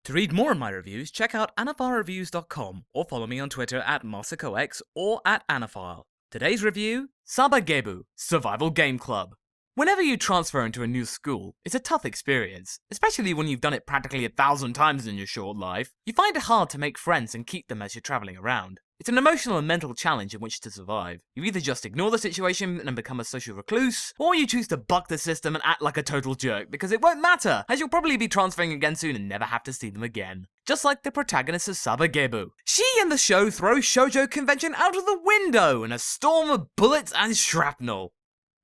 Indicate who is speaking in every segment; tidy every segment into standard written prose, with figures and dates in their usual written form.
Speaker 1: To read more of my reviews, check out anifilereviews.com or follow me on Twitter at MasakoX or at Anifile. Today's review, Sabagebu, Survival Game Club. Whenever you transfer into a new school, it's a tough experience, especially when you've done it practically 1,000 times in your short life. You find it hard to make friends and keep them as you're travelling around. It's an emotional and mental challenge in which to survive. You either just ignore the situation and become a social recluse, or you choose to buck the system and act like a total jerk, because it won't matter, as you'll probably be transferring again soon and never have to see them again. Just like the protagonist of Sabagebu. She and the show throw shoujo convention out of the window in a storm of bullets and shrapnel.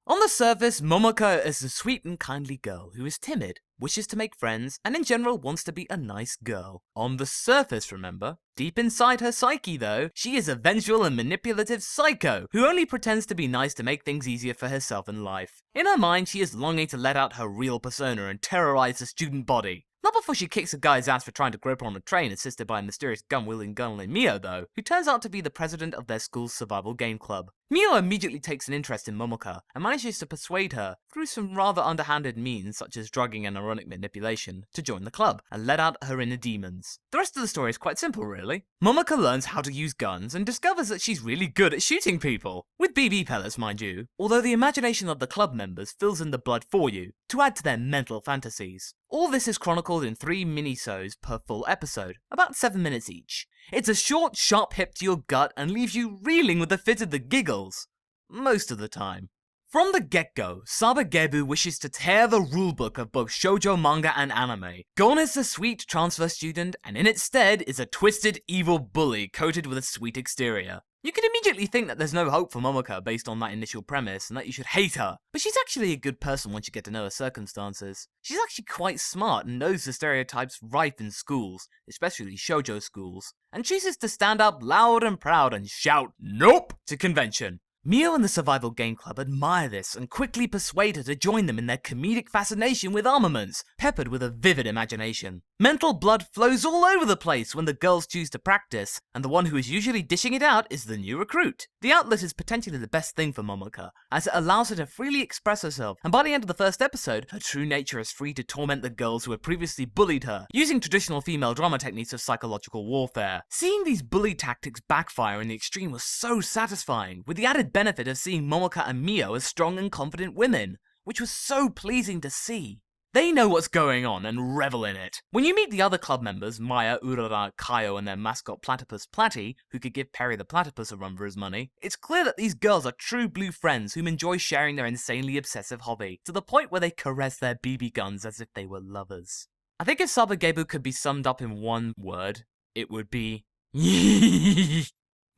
Speaker 1: On the surface, Momoka is a sweet and kindly girl who is timid, wishes to make friends, and in general wants to be a nice girl. On the surface, remember. Deep inside her psyche, though, she is a vengeful and manipulative psycho who only pretends to be nice to make things easier for herself in life. In her mind, she is longing to let out her real persona and terrorize the student body. Not before she kicks a guy's ass for trying to grope her on a train assisted by a mysterious gun-wielding girl named Mio, though, who turns out to be the president of their school's survival game club. Mio immediately takes an interest in Momoka and manages to persuade her, through some rather underhanded means such as drugging and ironic manipulation, to join the club and let out her inner demons. The rest of the story is quite simple, really. Momoka learns how to use guns and discovers that she's really good at shooting people. With BB pellets, mind you, although the imagination of the club members fills in the blood for you, to add to their mental fantasies. All this is chronicled in 3 minisodes per full episode, about 7 minutes each. It's a short, sharp hit to your gut and leaves you reeling with the fit of the giggles. Most of the time. From the get-go, Sabagebu wishes to tear the rulebook of both shoujo manga and anime. Gone is the sweet transfer student, and in its stead is a twisted, evil bully coated with a sweet exterior. You can immediately think that there's no hope for Momoka based on that initial premise and that you should hate her, but she's actually a good person once you get to know her circumstances. She's actually quite smart and knows the stereotypes rife in schools, especially shoujo schools, and chooses to stand up loud and proud and shout "Nope!" to convention. Mio and the Survival Game Club admire this and quickly persuade her to join them in their comedic fascination with armaments, peppered with a vivid imagination. Mental blood flows all over the place when the girls choose to practice, and the one who is usually dishing it out is the new recruit. The outlet is potentially the best thing for Momoka, as it allows her to freely express herself, and by the end of the first episode, her true nature is free to torment the girls who had previously bullied her, using traditional female drama techniques of psychological warfare. Seeing these bully tactics backfire in the extreme was so satisfying, with the added benefit of seeing Momoka and Mio as strong and confident women, which was so pleasing to see. They know what's going on and revel in it. When you meet the other club members, Maya, Urara, Kaio, and their mascot Platypus Platy, who could give Perry the Platypus a run for his money, it's clear that these girls are true blue friends whom enjoy sharing their insanely obsessive hobby, to the point where they caress their BB guns as if they were lovers. I think if Sabagebu could be summed up in one word, it would be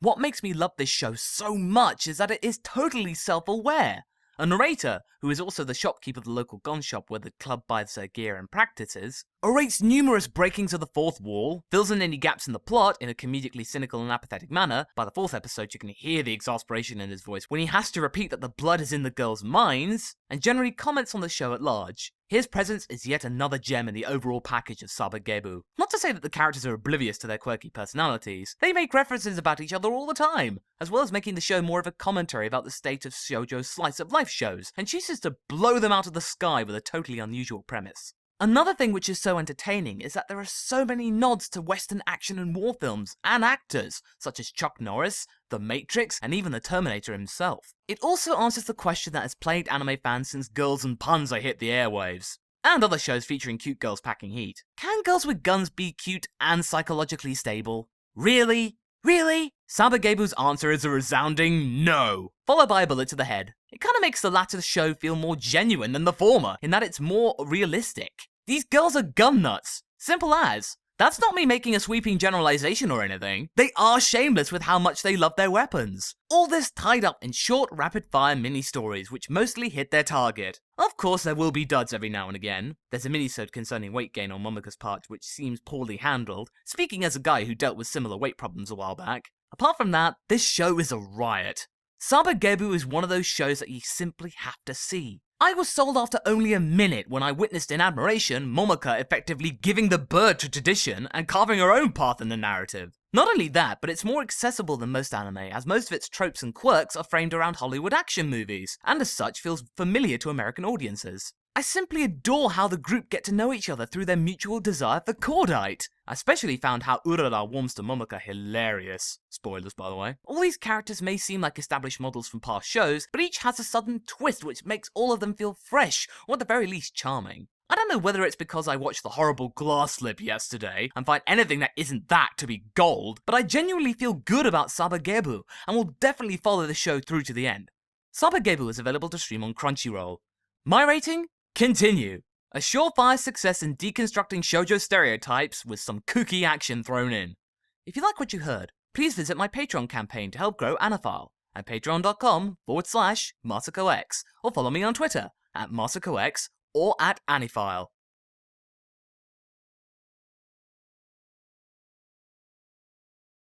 Speaker 1: What makes me love this show so much is that it is totally self-aware. A narrator, who is also the shopkeeper of the local gun shop where the club buys their gear and practices, orates numerous breakings of the fourth wall, fills in any gaps in the plot in a comedically cynical and apathetic manner. By the 4th episode you can hear the exasperation in his voice when he has to repeat that the blood is in the girls' minds, and generally comments on the show at large. His presence is yet another gem in the overall package of Sabagebu. Not to say that the characters are oblivious to their quirky personalities, they make references about each other all the time, as well as making the show more of a commentary about the state of shoujo slice-of-life shows, and chooses to blow them out of the sky with a totally unusual premise. Another thing which is so entertaining is that there are so many nods to Western action and war films, and actors, such as Chuck Norris, The Matrix, and even the Terminator himself. It also answers the question that has plagued anime fans since Girls and Panzer hit the airwaves, and other shows featuring cute girls packing heat. Can girls with guns be cute and psychologically stable? Really? Really? Sabagebu's answer is a resounding no, followed by a bullet to the head. It kinda makes the latter show feel more genuine than the former, in that it's more realistic. These girls are gun nuts. Simple as. That's not me making a sweeping generalization or anything. They are shameless with how much they love their weapons. All this tied up in short, rapid-fire mini-stories which mostly hit their target. Of course there will be duds every now and again. There's a minisode concerning weight gain on Momoka's part which seems poorly handled, speaking as a guy who dealt with similar weight problems a while back. Apart from that, this show is a riot. Sabagebu is one of those shows that you simply have to see. I was sold after only a minute when I witnessed in admiration Momoka effectively giving the bird to tradition and carving her own path in the narrative. Not only that, but it's more accessible than most anime, as most of its tropes and quirks are framed around Hollywood action movies, and as such feels familiar to American audiences. I simply adore how the group get to know each other through their mutual desire for cordite, I especially found how Urara warms to Momoka hilarious. Spoilers, by the way. All these characters may seem like established models from past shows, but each has a sudden twist which makes all of them feel fresh, or at the very least charming. I don't know whether it's because I watched the horrible glass slip yesterday and find anything that isn't that to be gold, but I genuinely feel good about Sabagebu and will definitely follow the show through to the end. Sabagebu is available to stream on Crunchyroll. My rating? Continue. A surefire success in deconstructing shoujo stereotypes with some kooky action thrown in. If you like what you heard, please visit my Patreon campaign to help grow Anifile at patreon.com/MasakoX or follow me on Twitter at MasakoX or at Anifile.